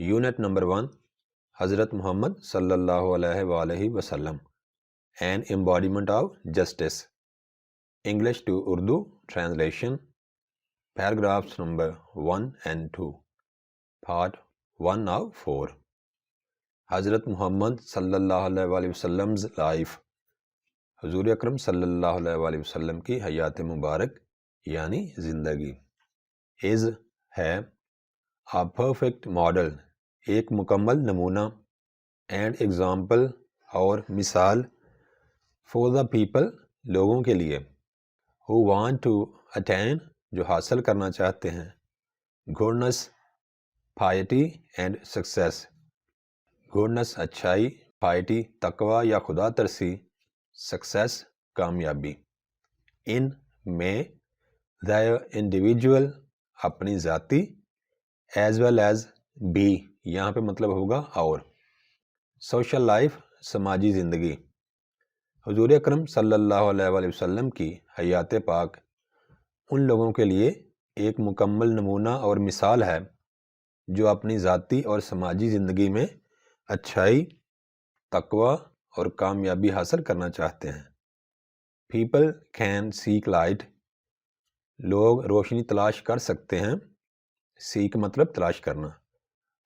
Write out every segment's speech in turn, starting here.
Unit number 1, Hazrat Muhammad sallallahu alaihi wasallam, an embodiment of justice. English to Urdu translation, paragraphs number 1 and 2, part 1 of 4. Hazrat Muhammad sallallahu alaihi wasallam's life. حضور اکرم صلی اللہ علیہ وسلم کی حیات مبارک یعنی زندگی. is ہے a perfect model، ایک مکمل نمونہ، and example اور مثال، for the people لوگوں کے لیے، who want to attain جو حاصل کرنا چاہتے ہیں، goodness، piety and success. goodness اچھائی، piety تقوی یا خدا ترسی، success کامیابی. ان میں the individual اپنی ذاتی، as well as be یہاں پہ مطلب ہوگا اور. social life سماجی زندگی. حضور اکرم صلی اللہ علیہ وسلم کی حیات پاک ان لوگوں کے لیے ایک مکمل نمونہ اور مثال ہے جو اپنی ذاتی اور سماجی زندگی میں اچھائی، تقوی اور کامیابی حاصل کرنا چاہتے ہیں. people can seek light، لوگ روشنی تلاش کر سکتے ہیں. seek مطلب تلاش کرنا.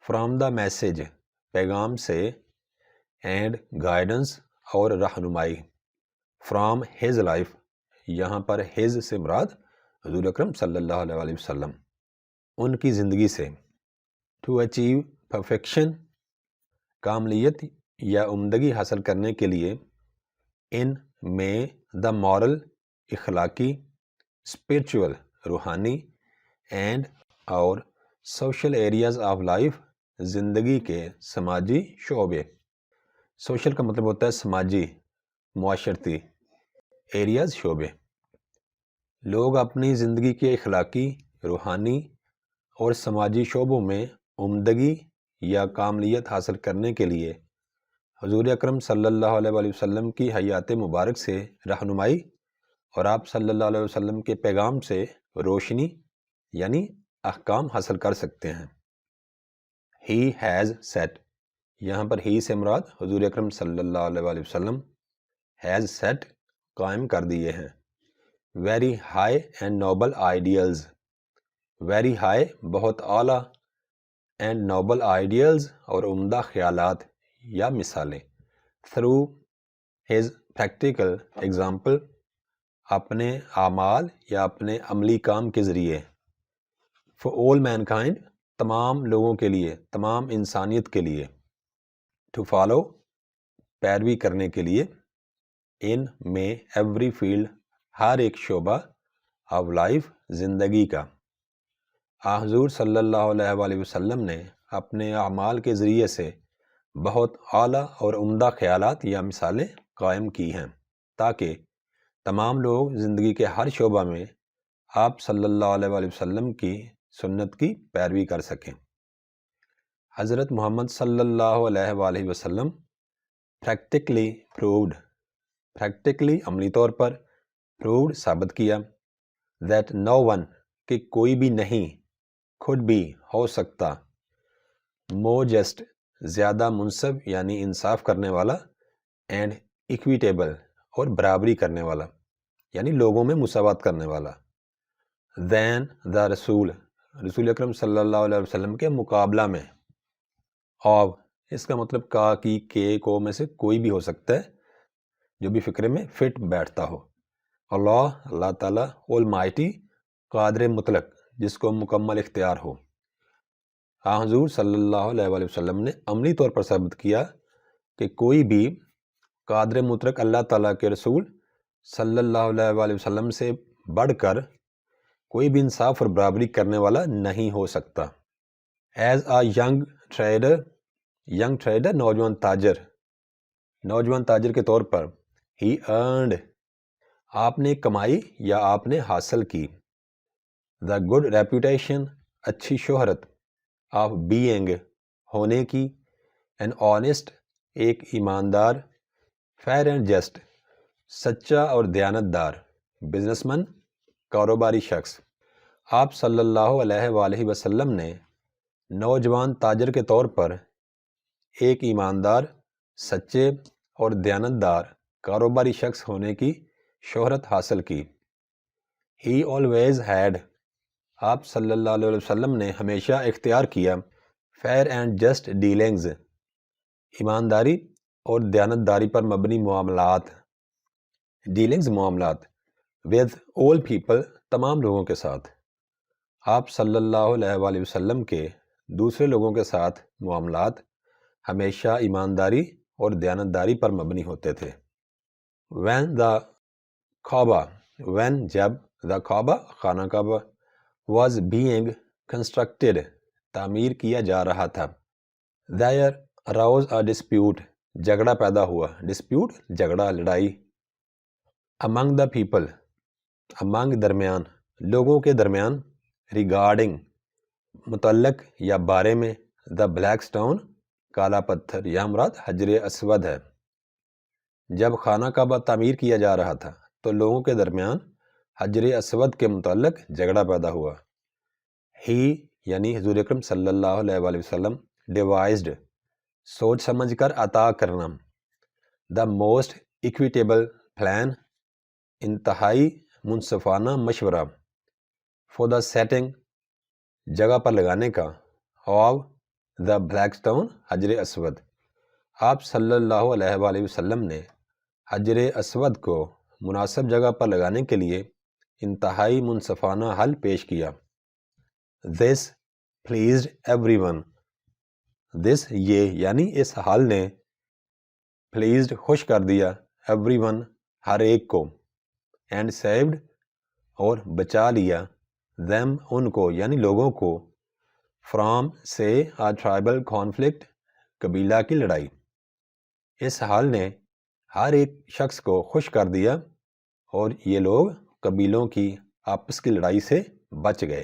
from the message پیغام سے، and guidance اور رہنمائی. from his life یہاں پر his سے مراد حضور اکرم صلی اللہ علیہ وسلم، ان کی زندگی سے. to achieve perfection کاملیت یا عمدگی حاصل کرنے کے لیے. ان میں the moral اخلاقی، spiritual روحانی، and اور social areas of life زندگی کے سماجی شعبے. social کا مطلب ہوتا ہے سماجی، معاشرتی، areas شعبے. لوگ اپنی زندگی کے اخلاقی، روحانی اور سماجی شعبوں میں عمدگی یا کاملیت حاصل کرنے کے لیے حضور اکرم صلی اللہ علیہ وسلم کی حیات مبارک سے رہنمائی اور آپ صلی اللہ علیہ وسلم کے پیغام سے روشنی یعنی احکام حاصل کر سکتے ہیں. He has set یہاں پر ہی سے مراد حضور اکرم صلی اللہ علیہ وسلم، has set قائم کر دیے ہیں. very high and noble ideals very high بہت اعلیٰ and noble ideals اور عمدہ خیالات یا مثالیں. through his practical example اپنے اعمال یا اپنے عملی کام کے ذریعے. for all mankind تمام لوگوں کے لیے، تمام انسانیت کے لیے. to follow پیروی کرنے کے لیے. in میں every field ہر ایک شعبہ of life زندگی کا. حضور صلی اللہ علیہ وسلم نے اپنے اعمال کے ذریعے سے بہت اعلیٰ اور عمدہ خیالات یا مثالیں قائم کی ہیں تاکہ تمام لوگ زندگی کے ہر شعبہ میں آپ صلی اللہ علیہ وسلم کی سنت کی پیروی کر سکیں. حضرت محمد صلی اللہ علیہ وسلم پریکٹیکلی پرووڈ پریکٹیکلی عملی طور پر پرووڈ ثابت کیا that no one کہ کوئی بھی نہیں could be ہو سکتا more just زیادہ منصف یعنی انصاف کرنے والا and equitable اور برابری کرنے والا یعنی لوگوں میں مساوات کرنے والا than the رسول رسول اکرم صلی اللہ علیہ وسلم کے مقابلہ میں. of اس کا مطلب کا کی کے کو میں سے کوئی بھی ہو سکتا ہے جو بھی فکرے میں فٹ بیٹھتا ہو. اللہ تعالیٰ Almighty قادر مطلق جس کو مکمل اختیار ہو. حضور صلی اللہ علیہ وسلم نے عملی طور پر ثابت کیا کہ کوئی بھی قادر مطلق اللہ تعالیٰ کے رسول صلی اللہ علیہ وسلم سے بڑھ کر کوئی بھی انصاف اور برابری کرنے والا نہیں ہو سکتا. ایز اے ینگ ٹریڈر نوجوان تاجر کے طور پر. ہی ارنڈ آپ نے کمائی یا آپ نے حاصل کی. دا گڈ ریپوٹیشن اچھی شہرت. آف بینگ ہونے کی. این آنیسٹ ایک ایماندار. فیئر اینڈ جسٹ سچا اور دیانتدار. بزنس مین کاروباری شخص. آپ صلی اللہ علیہ وسلم نے نوجوان تاجر کے طور پر ایک ایماندار، سچے اور دیانتدار کاروباری شخص ہونے کی شہرت حاصل کی۔ He always had، آپ صلی اللہ علیہ وسلم نے ہمیشہ اختیار کیا، fair and just dealings، ایمانداری اور دیانتداری پر مبنی معاملات، ڈیلنگز معاملات، with all people، تمام لوگوں کے ساتھ۔ آپ صلی اللہ علیہ وآلہ وسلم کے دوسرے لوگوں کے ساتھ معاملات ہمیشہ ایمانداری اور دیانتداری پر مبنی ہوتے تھے۔ when the Kaaba، when جب the Kaaba خانہ کعبہ was being constructed، تعمیر کیا جا رہا تھا، there arose a dispute، جھگڑا پیدا ہوا، dispute جھگڑا، لڑائی، among the people، among درمیان، لوگوں کے درمیان، regarding متعلق یا بارے میں، the black stone کالا پتھر، یا مراد حجر اسود ہے۔ جب خانہ کعبہ تعمیر کیا جا رہا تھا تو لوگوں کے درمیان حجر اسود کے متعلق جھگڑا پیدا ہوا۔ ہی یعنی حضور اکرم صلی اللہ علیہ وآلہ وسلم devised، سوچ سمجھ کر عطا کرنا، the most equitable plan، انتہائی منصفانہ مشورہ، for the setting، جگہ پر لگانے کا، of the black stone، حجر اسود۔ آپ صلی اللہ علیہ وآلہ وسلم نے حجر اسود کو مناسب جگہ پر لگانے کے لیے انتہائی منصفانہ حل پیش کیا۔ This pleased everyone، this یہ یعنی اس حل نے pleased خوش کر دیا everyone ہر ایک کو، and saved اور بچا لیا them ان کو یعنی لوگوں کو from سے a tribal conflict قبیلہ کی لڑائی۔ اس حال نے ہر ایک شخص کو خوش کر دیا اور یہ لوگ قبیلوں کی آپس کی لڑائی سے بچ گئے۔